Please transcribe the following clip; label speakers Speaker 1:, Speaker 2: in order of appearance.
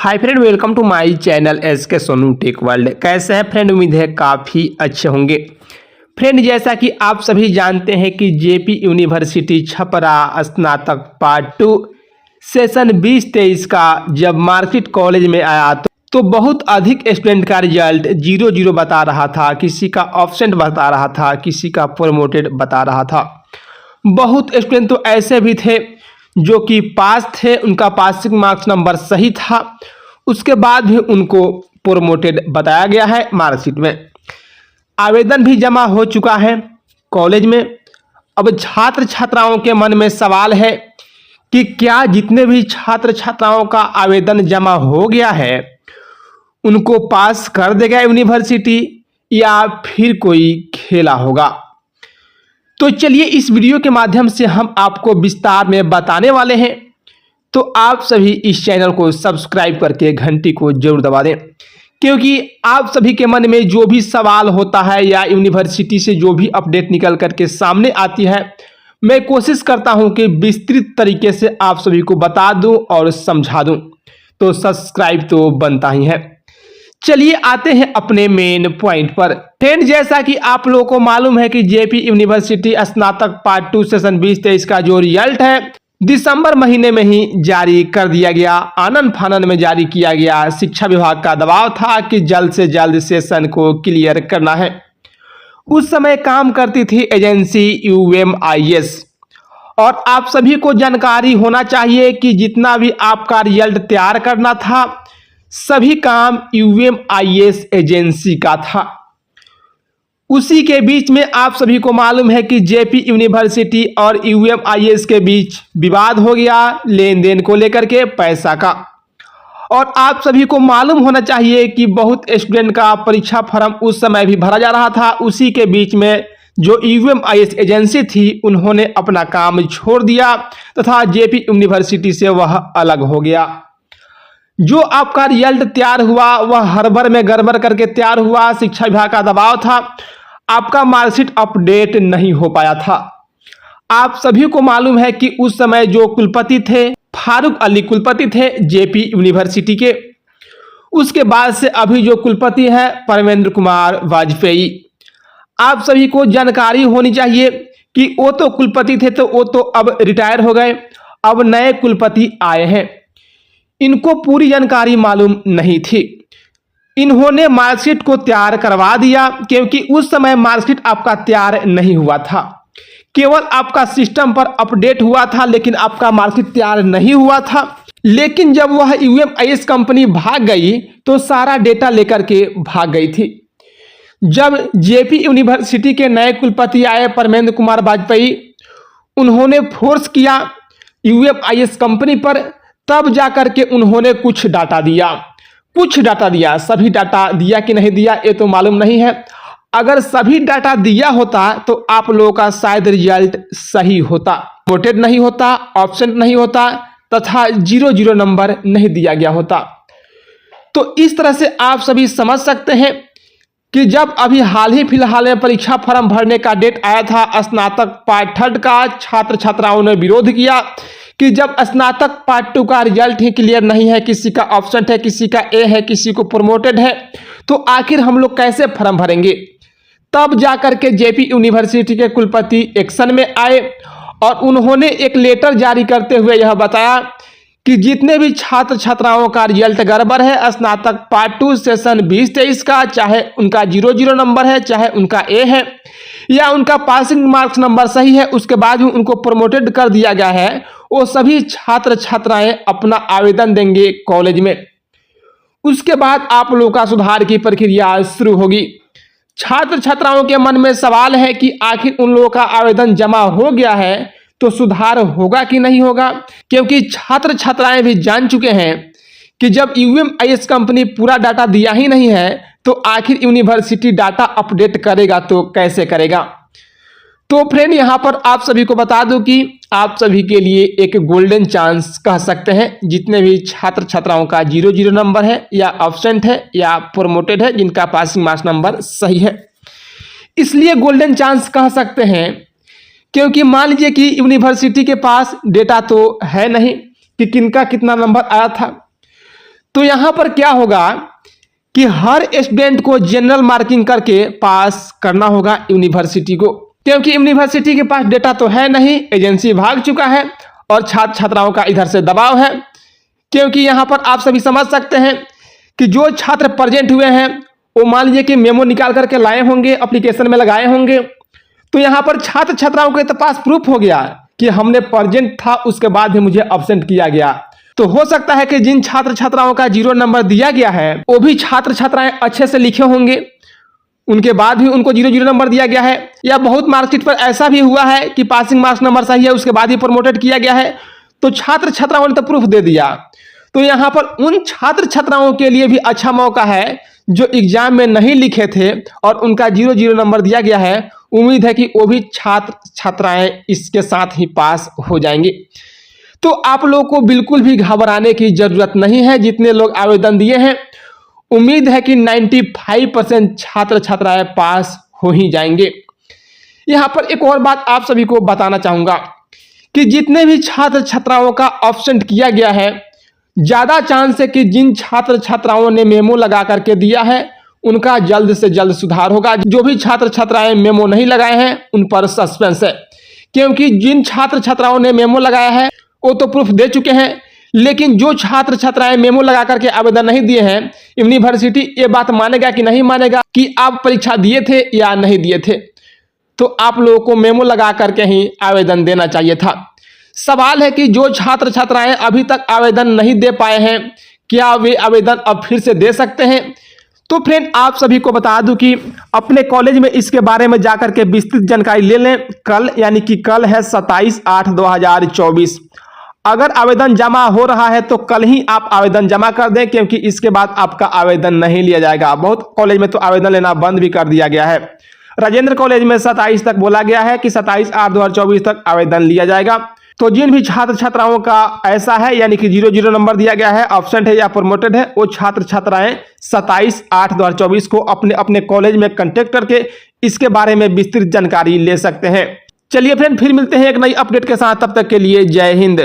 Speaker 1: Hi friend, welcome to my channel SK Sonu tech world. कैसे हैं friend? उम्मीद है काफ़ी अच्छे होंगे। फ्रेंड, जैसा कि आप सभी जानते हैं कि जेपी यूनिवर्सिटी छपरा स्नातक पार्ट 2 सेशन 2023 का जब मार्कशीट कॉलेज में आया तो बहुत अधिक स्टूडेंट का रिजल्ट 0-0 बता रहा था, किसी का ऑब्सेंट बता रहा था, किसी का प्रमोटेड बता रहा था। बहुत स्टूडेंट तो ऐसे भी थे जो कि पास थे, उनका पासिंग मार्क्स नंबर सही था, उसके बाद भी उनको प्रमोटेड बताया गया है। मार्कशीट में आवेदन भी जमा हो चुका है कॉलेज में। अब छात्र छात्राओं के मन में सवाल है कि क्या जितने भी छात्र छात्राओं का आवेदन जमा हो गया है उनको पास कर देगा यूनिवर्सिटी या फिर कोई खेला होगा। तो चलिए इस वीडियो के माध्यम से हम आपको विस्तार में बताने वाले हैं, तो आप सभी इस चैनल को सब्सक्राइब करके घंटी को जरूर दबा दें, क्योंकि आप सभी के मन में जो भी सवाल होता है या यूनिवर्सिटी से जो भी अपडेट निकल करके सामने आती है, मैं कोशिश करता हूं कि विस्तृत तरीके से आप सभी को बता दूं और समझा दूं। तो सब्सक्राइब तो बनता ही है। चलिए आते हैं अपने मेन पॉइंट पर। फ्रेंड, जैसा कि आप लोगों को मालूम है कि जेपी यूनिवर्सिटी स्नातक पार्ट 2 सेशन 2023 का जो रिजल्ट है दिसंबर महीने में ही जारी कर दिया गया। आनन फानन में जारी किया गया। शिक्षा विभाग का दबाव था कि जल्द से जल्द सेशन को क्लियर करना है। उस समय काम करती थी एजेंसी UMIS, और आप सभी को जानकारी होना चाहिए कि जितना भी आपका रिजल्ट तैयार करना था सभी काम UMIS एजेंसी का था। उसी के बीच में आप सभी को मालूम है कि जेपी यूनिवर्सिटी और UMIS के बीच विवाद हो गया लेन देन को लेकर के, पैसा का। और आप सभी को मालूम होना चाहिए कि बहुत स्टूडेंट का परीक्षा फॉर्म उस समय भी भरा जा रहा था। उसी के बीच में जो UMIS एजेंसी थी उन्होंने अपना काम छोड़ दिया तथा जेपी यूनिवर्सिटी से वह अलग हो गया। जो आपका रिजल्ट तैयार हुआ वह हड़बड़ में गड़बड़ करके तैयार हुआ। शिक्षा विभाग का दबाव था, आपका मार्कशीट अपडेट नहीं हो पाया था। आप सभी को मालूम है कि उस समय जो कुलपति थे फारूक अली कुलपति थे जेपी यूनिवर्सिटी के। उसके बाद से अभी जो कुलपति है परमेंद्र कुमार वाजपेयी। आप सभी को जानकारी होनी चाहिए कि वो तो कुलपति थे तो वो तो अब रिटायर हो गए, अब नए कुलपति आए हैं। इनको पूरी जानकारी मालूम नहीं थी। इन्होंने मार्कशीट को तैयार करवा दिया, क्योंकि उस समय मार्कशीट आपका तैयार नहीं हुआ था, केवल आपका सिस्टम पर अपडेट हुआ था, लेकिन आपका मार्कशीट तैयार नहीं हुआ था। लेकिन जब वह UMIS कंपनी भाग गई तो सारा डेटा लेकर के भाग गई थी। जब जेपी यूनिवर्सिटी के नए कुलपति आए परमेंद्र कुमार वाजपेयी, उन्होंने फोर्स किया UMIS कंपनी पर, तब जाकर के उन्होंने कुछ डाटा दिया। सभी डाटा दिया कि नहीं दिया ये तो मालूम नहीं है। अगर सभी डाटा दिया होता तो आप लोगों का शायद रिजल्ट सही होता, वोटेड नहीं होता, ऑप्शन नहीं होता तथा 0-0 नंबर नहीं दिया गया होता। तो इस तरह से आप सभी समझ सकते हैं कि जब अभी हाल ही फिलहाल में परीक्षा फॉर्म भरने का डेट आया था स्नातक पार्ट 3 का, छात्र छात्राओं ने विरोध किया कि जब स्नातक पार्ट 2 का रिजल्ट ही क्लियर नहीं है, किसी का ऑप्शन है, किसी का ए है, किसी को प्रमोटेड है, तो आखिर हम लोग कैसे फॉर्म भरेंगे। तब जाकर के जेपी यूनिवर्सिटी के कुलपति एक्शन में आए और उन्होंने एक लेटर जारी करते हुए यह बताया कि जितने भी छात्र छात्राओं का रिजल्ट गड़बड़ है स्नातक पार्ट 2 सेशन 2023 का, चाहे उनका 0-0 नंबर है, चाहे उनका ए है या उनका पासिंग मार्क्स नंबर सही है, उसके बाद भी उनको प्रमोटेड कर दिया गया है, वो सभी छात्र छात्राएं अपना आवेदन देंगे कॉलेज में। उसके बाद आप लोगों का सुधार की प्रक्रिया शुरू होगी। छात्र छात्राओं के मन में सवाल है कि आखिर उन लोगों का आवेदन जमा हो गया है तो सुधार होगा कि नहीं होगा, क्योंकि छात्र छात्राएं भी जान चुके हैं कि जब UMIS कंपनी पूरा डाटा दिया ही नहीं है तो आखिर यूनिवर्सिटी डाटा अपडेट करेगा तो कैसे करेगा। तो फ्रेंड, यहाँ पर आप सभी को बता दूं कि आप सभी के लिए एक गोल्डन चांस कह सकते हैं। जितने भी छात्र छात्राओं का 0-0 नंबर है या ऑब्सेंट है या प्रमोटेड है, जिनका पासिंग मार्क्स नंबर सही है, इसलिए गोल्डन चांस कह सकते हैं, क्योंकि मान लीजिए कि यूनिवर्सिटी के पास डेटा तो है नहीं कि किनका कितना नंबर आया था। तो यहाँ पर क्या होगा कि हर स्टूडेंट को जनरल मार्किंग करके पास करना होगा यूनिवर्सिटी को, क्योंकि यूनिवर्सिटी के पास डेटा तो है नहीं, एजेंसी भाग चुका है और छात्र छात्राओं का इधर से दबाव है। क्योंकि यहाँ पर आप सभी समझ सकते हैं कि जो छात्र प्रेजेंट हुए हैं वो मान लीजिए कि मेमो निकाल करके लाए होंगे, एप्लीकेशन में लगाए होंगे, तो यहाँ पर छात्र छात्राओं के पास प्रूफ हो गया कि हमने प्रेजेंट था, उसके बाद भी मुझे अब्सेंट किया गया। तो हो सकता है कि जिन छात्र छात्राओं का 0 नंबर दिया गया है वो भी छात्र छात्राएं अच्छे से लिखे होंगे, उनके बाद भी उनको 0 नंबर दिया गया है, या बहुत मार्कशीट पर ऐसा भी हुआ है कि पासिंग मार्क्स नंबर सही है उसके बाद ही प्रमोटेड किया गया है, तो छात्र छात्राओं ने तो प्रूफ दे दिया। तो यहाँ पर उन छात्र छात्राओं के लिए भी अच्छा मौका है जो एग्जाम में नहीं लिखे थे और उनका 0 नंबर दिया गया है। उम्मीद है कि वो भी छात्र छात्राएं इसके साथ ही पास हो जाएंगे। तो आप लोगों को बिल्कुल भी घबराने की जरूरत नहीं है। जितने लोग आवेदन दिए हैं उम्मीद है कि 95% छात्र छात्राएं पास हो ही जाएंगे। यहाँ पर एक और बात आप सभी को बताना चाहूँगा कि जितने भी छात्र छात्राओं का अब्सेंट किया गया है, ज़्यादा चांस है कि जिन छात्र छात्राओं ने मेमो लगा करके दिया है उनका जल्द से जल्द सुधार होगा। जो भी छात्र छात्राएं मेमो नहीं लगाए हैं उन पर सस्पेंस है, क्योंकि जिन छात्र छात्राओं ने मेमो लगाया है वो तो प्रूफ दे चुके हैं, लेकिन जो छात्र छात्राएं मेमो लगा करके आवेदन नहीं दिए हैं, यूनिवर्सिटी ये बात मानेगा कि नहीं मानेगा कि आप परीक्षा दिए थे या नहीं दिए थे। तो आप लोगों को मेमो लगा करके ही आवेदन देना चाहिए था। सवाल है कि जो छात्र छात्राएं अभी तक आवेदन नहीं दे पाए हैं, क्या वे आवेदन अब फिर से दे सकते हैं? तो फ्रेंड आप सभी को बता दूं कि अपने कॉलेज में इसके बारे में जाकर के विस्तृत जानकारी ले लें। कल यानी कि कल है 27/8/2024। अगर आवेदन जमा हो रहा है तो कल ही आप आवेदन जमा कर दें, क्योंकि इसके बाद आपका आवेदन नहीं लिया जाएगा। बहुत कॉलेज में तो आवेदन लेना बंद भी कर दिया गया है। राजेंद्र कॉलेज में 27 तक बोला गया है कि 27/8/2024 तक आवेदन लिया जाएगा। तो जिन भी छात्र छात्राओं का ऐसा है यानी कि 0 नंबर दिया गया है, ऑब्सेंट है या प्रमोटेड है, वो छात्र छात्राएं 27/8/2024 को अपने अपने कॉलेज में कांटेक्ट करके इसके बारे में विस्तृत जानकारी ले सकते हैं। चलिए फ्रेंड फिर मिलते हैं एक नई अपडेट के साथ, तब तक के लिए जय हिंद।